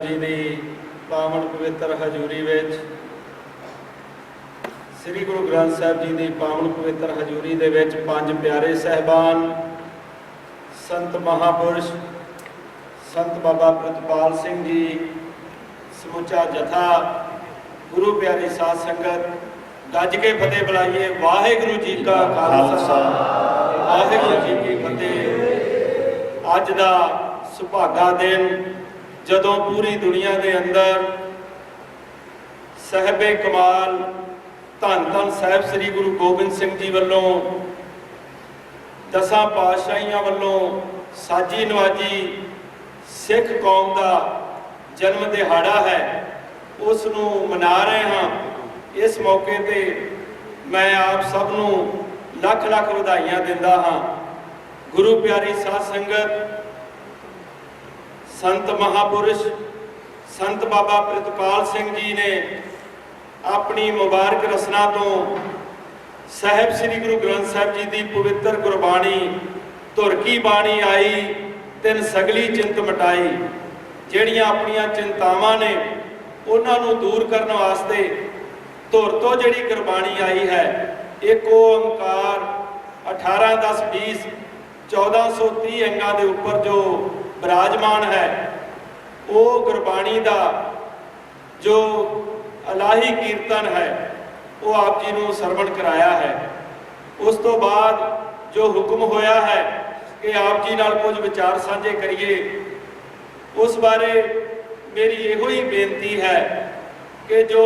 जी की पावन पवित्र हजूरी विच श्री गुरु ग्रंथ साहिब जी की पावन पवित्र हजूरी दे विच पंज प्यारे साहिबान संत महापुरुष संत बाबा प्रितपाल सिंह जी समुचा जथा गुरु प्यारी साध संगत गज के फतेह बुलाइए। वाहिगुरु जी का खालसा वाहिगुरु जी की फतेह। अज का सुभागा दिन जदों पूरी दुनिया के अंदर साहिबे कमाल धन धन साहिब श्री गुरु गोबिंद सिंह जी वालों दसां पातशाहियां वालों साजी नवाजी सिख कौम का जन्म दिहाड़ा है, उसनूं मना रहे हाँ। इस मौके ते मैं आप सबनों लख लख वधाइयां दिंदा हाँ। गुरु प्यारी साध संगत संत महापुरुष संत बाबा प्रितपाल सिंह जी ने अपनी मुबारक रसना तो साहिब श्री गुरु ग्रंथ साहिब जी की पवित्र गुरबाणी धुर की बाणी आई तिन सगली चिंत मिटाई। ਜਿਹੜੀਆਂ ਆਪਣੀਆਂ चिंतावां ने उन्होंने दूर करने वास्ते धुर तो जिहड़ी गुरबाणी आई है एक ओंकार 18 10 20 1430 अंगां दे उपर जो विराजमान है वो गुरबाणी का जो अलाही कीर्तन है वो आप जी को सरवण कराया है। उस तो बाद जो हुक्म होया है कि आप जी नाल कुछ विचार साझे करिए, उस बारे मेरी इहो ही बेनती है कि जो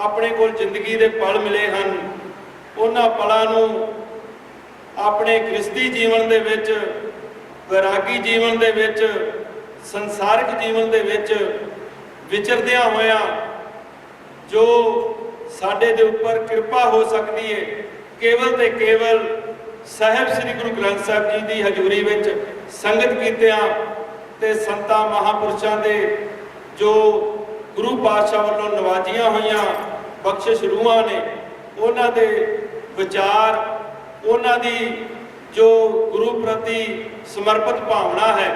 अपने को जिंदगी के पल मिले हैं उन्हां पलों नूं अपने गृहस्थी जीवन दे विच वैरागी जीवन दे विच संसारिक जीवन दे विच विचरदियां होया जो साडे दे उपर कृपा हो सकती है केवल ते केवल साहिब श्री गुरु ग्रंथ साहिब जी की हजूरी विच संगत कीतियां ते संतां महापुरुषां दे जो गुरु पातशाह वालों नवाजियां होईयां बख्शिश रूहां ने उन्हां दे विचार उन्हां दी जो गुरु प्रति समर्पित भावना है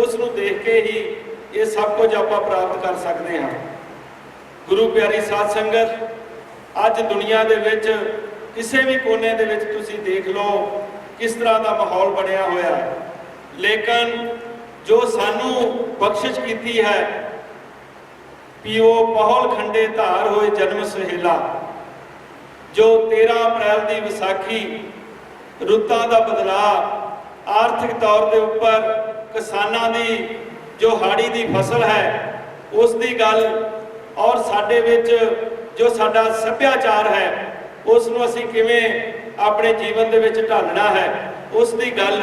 उसनूं देख के ही ये सब कुछ आप प्राप्त कर सकते हैं। गुरु प्यारी साध संगत अज दुनिया दे विच किसी भी कोने दे विच तुसीं देख लो किस तरह का माहौल बनया होया है, लेकिन जो सानू बख्शिश की है पिओ पहल खंडे धार होए जन्म सहेला, जो 13 अप्रैल की विसाखी रुत्तां दा बदलाव आर्थिक तौर के उपर किसानां दी जो हाड़ी की फसल है उसकी गल और साडे विच जो साडा सभ्याचार है उसनूं असीं किवें अपने जीवन दे विच ढालना है उसकी गल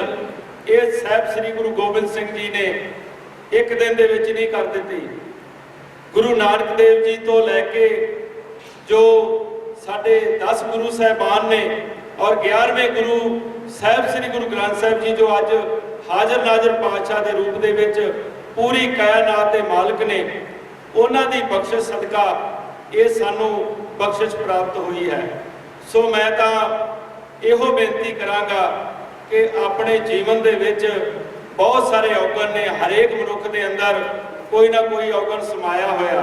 ये साहिब श्री गुरु गोबिंद सिंह जी ने एक दिन दे विच नहीं कर दी। गुरु नानक देव जी तो लैके जो साडे 10 गुरु साहबान ने और 11वें गुरु साहिब श्री गुरु ग्रंथ साहिब जी जो अज हाजर नाजर पातशाह के रूप दे विच पूरी कायनात के मालिक ने उन्हां दी बख्शिश सदका ये सानू बख्शिश प्राप्त हुई है। सो मैं तो इहो बेनती करांगा कि अपने जीवन दे विच बहुत सारे औगण ने, हरेक मनुख के अंदर कोई ना कोई औगण समाया होया,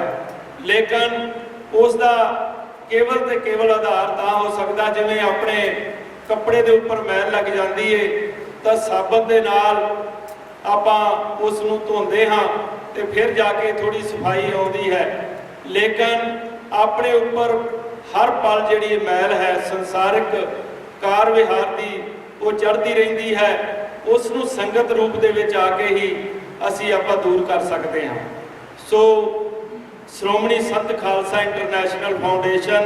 लेकिन उसका केवल तो केवल आधार तां हो सकता जिवें अपने कपड़े के उपर मैल लग जाती है तो साबन के नाल आपां उसनूं धोंदे हाँ तो फिर जाके थोड़ी सफाई आउंदी है, लेकिन अपने उपर हर पल जिहड़ी मैल है संसारिक कार विहार की वो चढ़ती रहिंदी है, उसनूं संगत रूप दे विच आके ही असी आपां दूर कर सकते हैं। सो श्रोमणी संत Khalsa international foundation,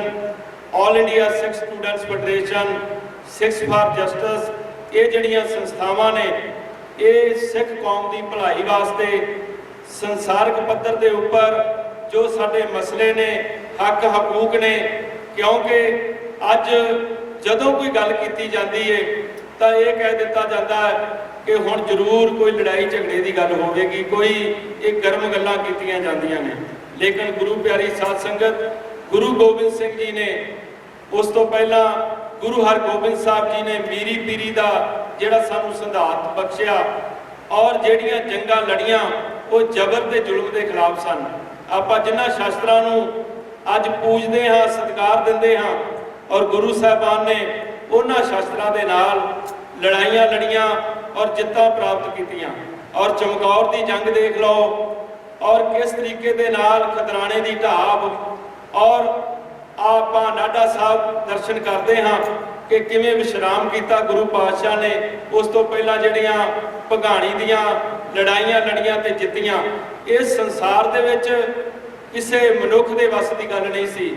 all India Sikh students federation, six for justice, ये जिहड़ियां संस्थावां ने ये सिख कौम की भलाई वास्ते संसारिक पद्धर के उपर जो साडे मसले ने हक हकूक ने, क्योंकि अज जदों कोई गल की जाती है तो ये कह दिता जाता है कि हुण जरूर कोई लड़ाई झगड़े की गल होगी, कोई एक गर्म गल्लां कीतियां जांदियां ने, लेकिन गुरु प्यारी साध संगत गुरु गोबिंद सिंह जी ने उस तो पहला गुरु हरगोबिंद साहब जी ने मीरी पीरी का जिहड़ा सानू सिद्धांत बख्शिया और जिहड़ियां जंगां लड़ियां वो जबर ते जुल्म के खिलाफ सन। आपां जिन्हां शास्त्रां नूं अज पूजते हाँ, सत्कार दिंदे हाँ, और गुरु साहबान ने उन्हां शास्त्रां दे नाल लड़ाइयां लड़ियां और जित्तां प्राप्त कीतियां। और चमकौर की जंग देख लो, और किस तरीके दे नाल खतराने की ढाब, और आपां नाडा साहब दर्शन करते हाँ कि किवें विश्राम किया गुरु पातशाह ने। उस तो पहला जड़ियां भगाणी दियां लड़ाइयां लड़ियां ते जित्तियां। इस संसार दे विच किसी मनुख के वस की गल नहीं सी।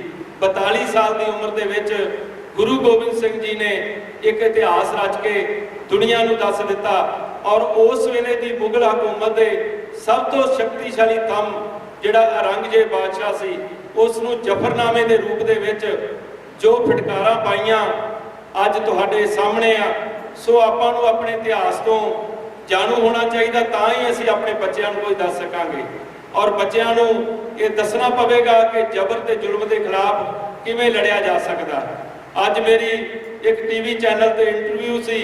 42 साल की उम्र दे विच गुरु गोबिंद सिंह जी ने एक इतिहास रच के दुनिया नूं दस दिता। और उस वेले की मुगल हुकूमत के सब तो शक्तिशाली थंम जिहड़ा औरंगजेब बादशाह सी, उसनूं जफरनामे के रूप दे विच जो फिटकारां पाईयां अज तुहाडे सामने आ। सो आपां नूं अपने इतिहास तो जाणू होना चाहिए, तां ही असीं अपने बच्चों को दस सकांगे। और बच्चों नूं ये दसना पवेगा कि जबर ते जुल्म के खिलाफ किवें लड़िया जा सकदा। अज मेरी एक टीवी चैनल ते इंटरव्यू सी,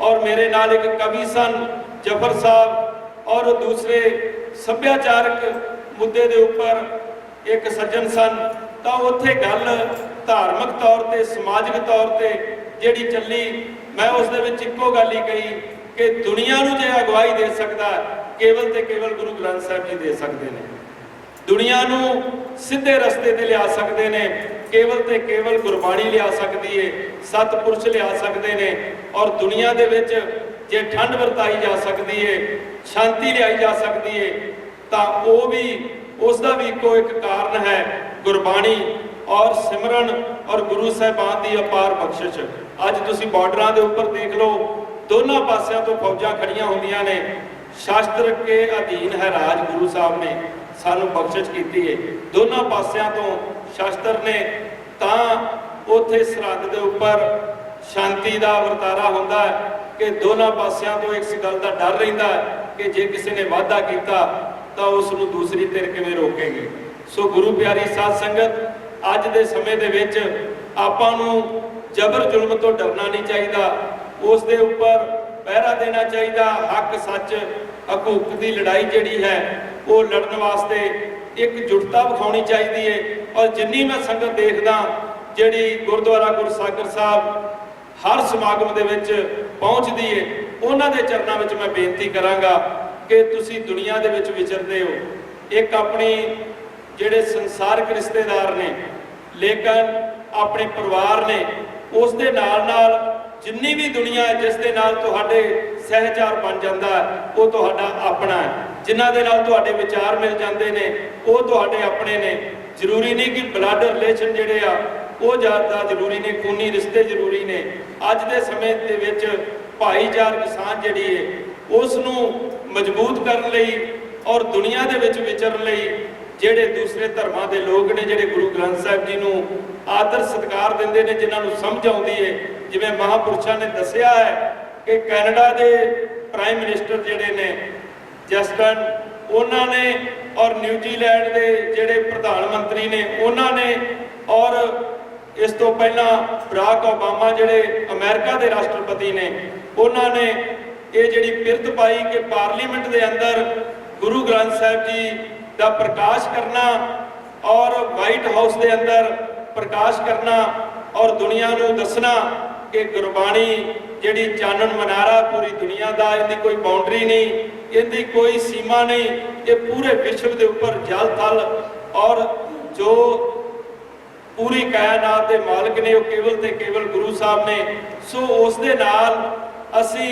और मेरे नाल एक कवि सन जफर साहब, और दूसरे सभ्याचारक मुद्दे के उपर एक सज्जन सन। तो उत्थे गल धार्मिक तौर पर समाजिक तौर पर जिहड़ी चली, मैं उस दे विच इक्को गल ही कही कि दुनिया नूं जे अगवाई दे सकदा केवल ते केवल गुरु ग्रंथ साहिब जी दे सकते हैं। दुनिया नूं सीधे रस्ते ते लिया सकते हैं केवल ते केवल गुरबाणी लिया सकती है, सतपुरुष लिया सकते हैं। और दुनिया दे विच जे ठंड वरताई जा सकती है, शांति लियाई जा सकती है, तो वो भी उसका भी कोई एक कारण है गुरबाणी और सिमरन और गुरु साहिबान की अपार बख्शिश। अज तुसी बॉर्डरां दे उपर देख लो, दोनों पासियां तो फौजां खड़ियां होंदियां ने। शास्त्र के अधीन है राज, गुरु साहब ने सानू बख्शिश की है। दोनों पासियां तो शास्त्र ने तां उत्थे सरहद के उपर शांति का वरतारा होंदा है कि दोनों पासियां तो इस गल का डर रहिंदा है कि जे किसी ने वादा किया तो उसनूं दूसरी धिर किवें रोकेंगे। सो गुरु प्यारी साध संगत, अज दे समय दे विच आपां नूं जबर जुल्म तो डरना नहीं चाहिए, उस दे उपर पहरा देना चाहिए। हक सच हकूक की लड़ाई जिहड़ी है वो लड़न वास्ते एकजुटता विखाउणी चाहिए है। और जिन्नी मैं संगत देखदा जिहड़ी गुरुद्वारा गुरसागर साहब हर समागम दे विच पहुँचदी है, उन्हां दे चरनां विच मैं बेनती करांगा कि तुसीं दुनिया दे विच विचरदे हो, एक अपनी जिहड़े संसारिक रिश्तेदार ने, लेकिन अपने परिवार ने, उस दे नाल नाल जिन्नी भी दुनिया है जिस दे नाल तुहाडे सहचार बन जाता है वो तुहाडा अपना है। जिन्हां दे नाल तुहाडे विचार मिल जाते हैं वो तुहाडे अपने ने। जरूरी नहीं कि ब्लड रिलेशन जिहड़े आ वो ज़्यादा जरूरी ने, खूनी रिश्ते जरूरी ने। अज दे समय दे विच भाईचारक साझ जिहड़ी है उसनूं मजबूत करन लई और दुनिया दे विच विचरन लई जिहड़े दूसरे धर्मां दे लोग ने, जिहड़े गुरु ग्रंथ साहिब जी नूं आदर सत्कार दिंदे ने, जिन्हां नूं समझ आउंदी है, जिवें महापुरुषां ने दस्सिया है कि कैनेडा के प्राइम मिनिस्टर जिहड़े ने जस्टिन, उन्होंने और न्यूजीलैंड के जिहड़े प्रधानमंत्री ने उन्होंने, और इस तो पहला बराक ओबामा जिहड़े अमेरिका के राष्ट्रपति ने, उन्होंने ये जिहड़ी पिरत पाई कि पार्लीमेंट के अंदर गुरु ग्रंथ साहिब जी का प्रकाश करना और वाइट हाउस के अंदर प्रकाश करना और दुनिया को दसना कि गुरबाणी जिहड़ी चानन मनारा पूरी दुनिया का, इहदी कोई बाउंड्री नहीं, इहदी कोई सीमा नहीं, ये पूरे विश्व के उपर जल थल और जो पूरी कायनात के मालिक ने वो केवल ते केवल गुरु साहब ने। सो उस दे नाल असी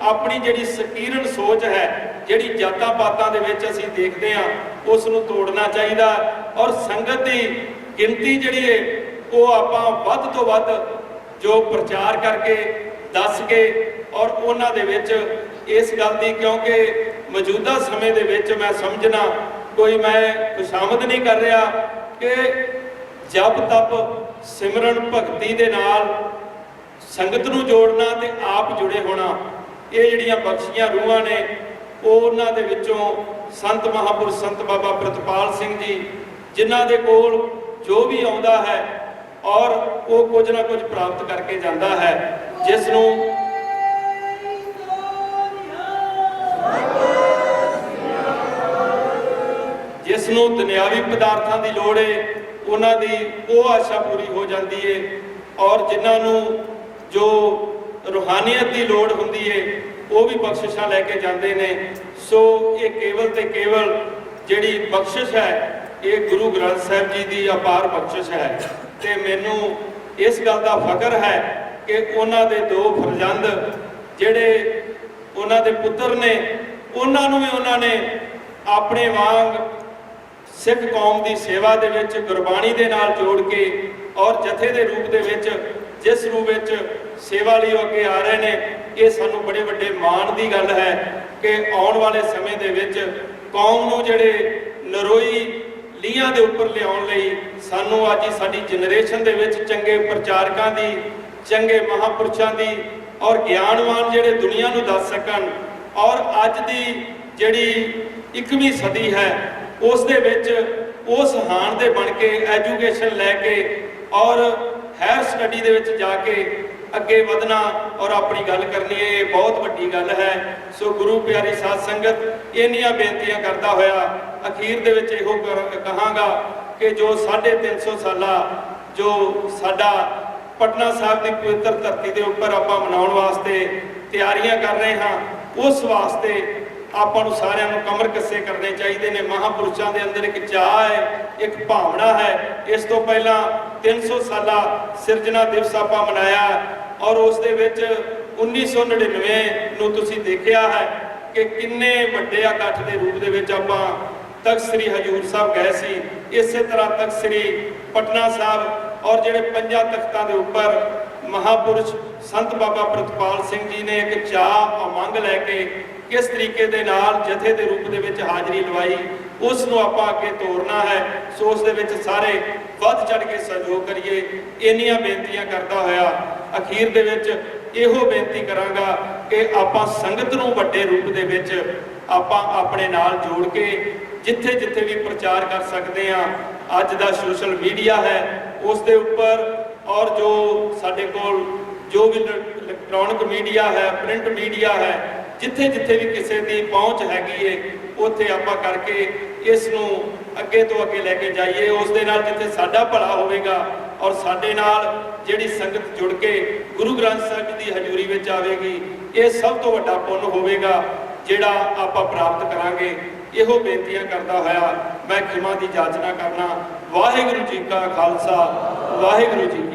अपनी जिहड़ी सकीरण सोच है, जिहड़ी जातां पातां दे विच असी देखते हैं, उसनूं तोड़ना चाहिए। और संगत की गिनती जिहड़ी है वो आपां वध तो वध जो प्रचार करके दस के और उन्हां दे विच इस गल दी, क्योंकि मौजूदा समय दे विच मैं समझना कोई मैं खुशामद नहीं कर रहा कि जब तप सिमरन भगती दे नाल संगत नूं जोड़ना ते आप जुड़े होना, ये जिहड़ियां बख्शियां रूहां ने उन्हां दे विचों संत महापुरुष संत बाबा प्रितपाल सिंह जी, जिन्हां दे कोल जो भी आउंदा है और वो कुछ ना कुछ प्राप्त करके जाता है, जिसनूं ਜਿਸ ਨੂੰ ਦੁਨਿਆਵੀ ਪਦਾਰਥਾਂ ਦੀ ਲੋੜ ਹੈ ਉਹਨਾਂ ਦੀ ਉਹ ਆਸ਼ਾ ਪੂਰੀ ਹੋ ਜਾਂਦੀ ਹੈ, ਔਰ ਜਿਨ੍ਹਾਂ ਨੂੰ ਜੋ ਰੂਹਾਨੀਅਤ ਦੀ ਲੋੜ ਹੁੰਦੀ ਹੈ ਉਹ ਵੀ ਬਖਸ਼ਿਸ਼ਾਂ ਲੈ ਕੇ ਜਾਂਦੇ ਨੇ। ਸੋ ਇਹ ਕੇਵਲ ਤੇ ਕੇਵਲ ਜਿਹੜੀ ਬਖਸ਼ਿਸ਼ ਹੈ ਇਹ ਗੁਰੂ ਗ੍ਰੰਥ ਸਾਹਿਬ ਜੀ ਦੀ ਅਪਾਰ ਬਖਸ਼ਿਸ਼ ਹੈ। ਤੇ ਮੈਨੂੰ ਇਸ ਗੱਲ ਦਾ ਫਖਰ ਹੈ ਕਿ ਉਹਨਾਂ ਦੇ ਦੋ ਫਰਜ਼ੰਦ ਜਿਹੜੇ ਉਹਨਾਂ ਦੇ ਪੁੱਤਰ ਨੇ, ਉਹਨਾਂ ਨੂੰ ਵੀ ਉਹਨਾਂ ਨੇ ਆਪਣੇ ਵਾਂਗ ਸਿੱਖ ਕੌਮ ਦੀ ਸੇਵਾ ਦੇ ਵਿੱਚ ਗੁਰਬਾਣੀ ਦੇ ਨਾਲ ਜੋੜ ਕੇ ਔਰ ਜਥੇ ਦੇ ਰੂਪ ਦੇ ਵਿੱਚ ਜਿਸ ਰੂਪ ਵਿੱਚ ਸੇਵਾ ਲਈ ਅੱਗੇ ਆ ਰਹੇ ਨੇ, ਇਹ ਸਾਨੂੰ ਬੜੇ ਵੱਡੇ ਮਾਣ ਦੀ ਗੱਲ ਹੈ ਕਿ ਆਉਣ ਵਾਲੇ ਸਮੇਂ ਦੇ ਵਿੱਚ ਕੌਮ ਨੂੰ ਜਿਹੜੇ ਨਰੋਈ ਲੀਹਾਂ ਦੇ ਉੱਪਰ ਲਿਆਉਣ ਲਈ ਸਾਨੂੰ ਅੱਜ ਹੀ ਸਾਡੀ ਜਨਰੇਸ਼ਨ ਦੇ ਵਿੱਚ ਚੰਗੇ ਪ੍ਰਚਾਰਕਾਂ ਦੀ, ਚੰਗੇ ਮਹਾਂਪੁਰਸ਼ਾਂ ਦੀ ਔਰ ਗਿਆਨਵਾਨ ਜਿਹੜੇ ਦੁਨੀਆ ਨੂੰ ਦੱਸ ਸਕਣ। ਔਰ ਅੱਜ ਦੀ ਜਿਹੜੀ 21ਵੀਂ ਸਦੀ ਹੈ ਉਸ ਦੇ ਵਿੱਚ ਉਸ ਹਾਣ ਦੇ ਬਣ ਕੇ ਐਜੂਕੇਸ਼ਨ ਲੈ ਕੇ ਔਰ ਹਾਇਰ ਸਟੱਡੀ ਦੇ ਵਿੱਚ ਜਾ ਕੇ ਅੱਗੇ ਵਧਣਾ ਔਰ ਆਪਣੀ ਗੱਲ ਕਰਨੀ, ਇਹ ਬਹੁਤ ਵੱਡੀ ਗੱਲ ਹੈ। ਸੋ ਗੁਰੂ ਪਿਆਰੀ ਸਾਧ ਸੰਗਤ, ਇੰਨੀਆਂ ਬੇਨਤੀਆਂ ਕਰਦਾ ਹੋਇਆ ਅਖੀਰ ਦੇ ਵਿੱਚ ਇਹੋ ਕਹਾਂਗਾ ਕਿ ਜੋ 350 ਸਾਲਾ ਜੋ ਸਾਡਾ ਪਟਨਾ ਸਾਹਿਬ ਦੀ ਪਵਿੱਤਰ ਧਰਤੀ ਦੇ ਉੱਪਰ ਆਪਾਂ ਮਨਾਉਣ ਵਾਸਤੇ ਤਿਆਰੀਆਂ ਕਰ ਰਹੇ ਹਾਂ, ਉਸ ਵਾਸਤੇ ਆਪਾਂ ਨੂੰ ਸਾਰਿਆਂ ਨੂੰ ਕਮਰ ਕੱਸੇ ਕਰਨੇ ਚਾਹੀਦੇ ਨੇ। ਮਹਾਂਪੁਰਸ਼ਾਂ ਦੇ ਅੰਦਰ ਇੱਕ ਚਾਹ ਹੈ, ਇੱਕ ਭਾਵਨਾ ਹੈ। ਇਸ ਤੋਂ ਪਹਿਲਾਂ 300 ਸਾਲਾ ਸਿਰਜਣਾ ਦਿਵਸ ਆਪਾਂ ਮਨਾਇਆ ਔਰ ਉਸ ਦੇ ਵਿੱਚ 1999 ਨੂੰ ਤੁਸੀਂ ਦੇਖਿਆ ਹੈ ਕਿ ਕਿੰਨੇ ਵੱਡੇ ਇਕੱਠ ਦੇ ਰੂਪ ਦੇ ਵਿੱਚ ਆਪਾਂ ਤਖਤ ਸ੍ਰੀ ਹਜੂਰ ਸਾਹਿਬ ਗਏ ਸੀ। ਇਸੇ ਤਰ੍ਹਾਂ ਤਖਤ ਸ੍ਰੀ ਪਟਨਾ ਸਾਹਿਬ ਔਰ ਜਿਹੜੇ 5 ਤਖਤਾਂ ਦੇ ਉੱਪਰ ਮਹਾਪੁਰਸ਼ ਸੰਤ ਬਾਬਾ ਪ੍ਰਿਤਪਾਲ ਸਿੰਘ ਜੀ ਨੇ ਇੱਕ ਚਾਹ ਉਮੰਗ ਲੈ ਕੇ ਕਿਸ ਤਰੀਕੇ ਦੇ ਨਾਲ ਜਥੇ ਦੇ ਰੂਪ ਦੇ ਵਿੱਚ ਹਾਜ਼ਰੀ ਲਵਾਈ, ਉਸ ਨੂੰ ਆਪਾਂ ਅੱਗੇ ਤੋਰਨਾ ਹੈ। ਸੋ ਉਸ ਦੇ ਵਿੱਚ ਸਾਰੇ ਵੱਧ ਚੜ ਕੇ ਸਹਿਯੋਗ ਕਰੀਏ। ਇੰਨੀਆਂ ਬੇਨਤੀਆਂ ਕਰਦਾ ਹੋਇਆ ਅਖੀਰ ਦੇ ਵਿੱਚ ਇਹੋ ਬੇਨਤੀ ਕਰਾਂਗਾ ਕਿ ਆਪਾਂ ਸੰਗਤ ਨੂੰ ਵੱਡੇ ਰੂਪ ਦੇ ਵਿੱਚ ਆਪਾਂ ਆਪਣੇ ਨਾਲ ਜੋੜ ਕੇ ਜਿੱਥੇ ਜਿੱਥੇ ਵੀ ਪ੍ਰਚਾਰ ਕਰ ਸਕਦੇ ਹਾਂ। ਅੱਜ ਦਾ ਸੋਸ਼ਲ ਮੀਡੀਆ ਹੈ ਉਸ ਦੇ ਉੱਪਰ ਔਰ ਜੋ ਸਾਡੇ ਕੋਲ ਜੋ ਵੀ ਇਲੈਕਟ੍ਰੋਨਿਕ ਮੀਡੀਆ ਹੈ, ਪ੍ਰਿੰਟ ਮੀਡੀਆ ਹੈ, ਜਿੱਥੇ ਜਿੱਥੇ ਵੀ ਕਿਸੇ ਦੀ ਪਹੁੰਚ ਹੈਗੀ ਏ ਉੱਥੇ ਆਪਾਂ ਕਰਕੇ ਇਸ ਨੂੰ ਅੱਗੇ ਤੋਂ ਅੱਗੇ ਲੈ ਕੇ ਜਾਈਏ। ਉਸ ਦੇ ਨਾਲ ਜਿੱਥੇ ਸਾਡਾ ਭਲਾ ਹੋਵੇਗਾ ਔਰ ਸਾਡੇ ਨਾਲ ਜਿਹੜੀ ਸੰਗਤ ਜੁੜ ਕੇ ਗੁਰੂ ਗ੍ਰੰਥ ਸਾਹਿਬ ਦੀ ਹਜ਼ੂਰੀ ਵਿੱਚ ਆਵੇਗੀ, ਇਹ ਸਭ ਤੋਂ ਵੱਡਾ ਪੁੰਨ ਹੋਵੇਗਾ ਜਿਹੜਾ ਆਪਾਂ ਪ੍ਰਾਪਤ ਕਰਾਂਗੇ। ਇਹੋ ਬੇਨਤੀਆਂ ਕਰਦਾ ਹੋਇਆ ਮੈਂ ਖਿਮਾ ਦੀ ਜਾਚਨਾ ਕਰਨਾ। ਵਾਹਿਗੁਰੂ ਜੀ ਕਾ ਖਾਲਸਾ, ਵਾਹਿਗੁਰੂ ਜੀ ਕੀ